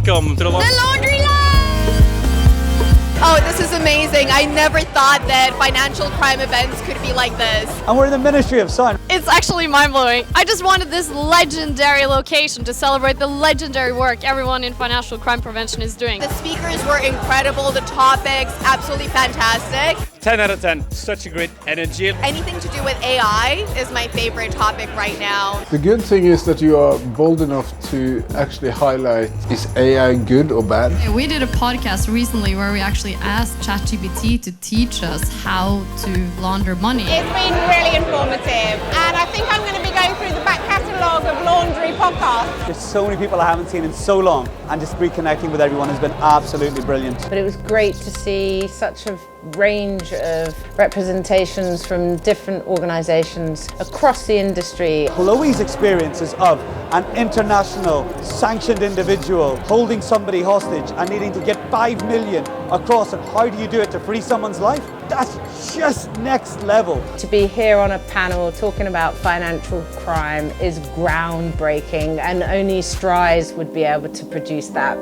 Welcome to the laundry line! Oh, this is amazing. I never thought that financial crime events could be like this. And we're in the Ministry of Sun. It's actually mind-blowing. I just wanted this legendary location to celebrate the legendary work everyone in financial crime prevention is doing. The speakers were incredible, the topics, absolutely fantastic. 10 out of 10. Such a great energy. Anything to do with AI is my favorite topic right now. The good thing is that you are bold enough to actually highlight, is AI good or bad? We did a podcast recently where we actually asked ChatGPT to teach us how to launder money. It's been really informative, and I think I'm going to be going through the back catalogue of laundry podcasts. There's so many people I haven't seen in so long, and just reconnecting with everyone has been absolutely brilliant. But it was great to see such a range of representations from different organisations across the industry. Chloe's experiences of an international sanctioned individual holding somebody hostage and needing to get 5 million across, and how do you do it to free someone's life? That's just next level. To be here on a panel talking about financial crime is groundbreaking, and only Strise would be able to produce that.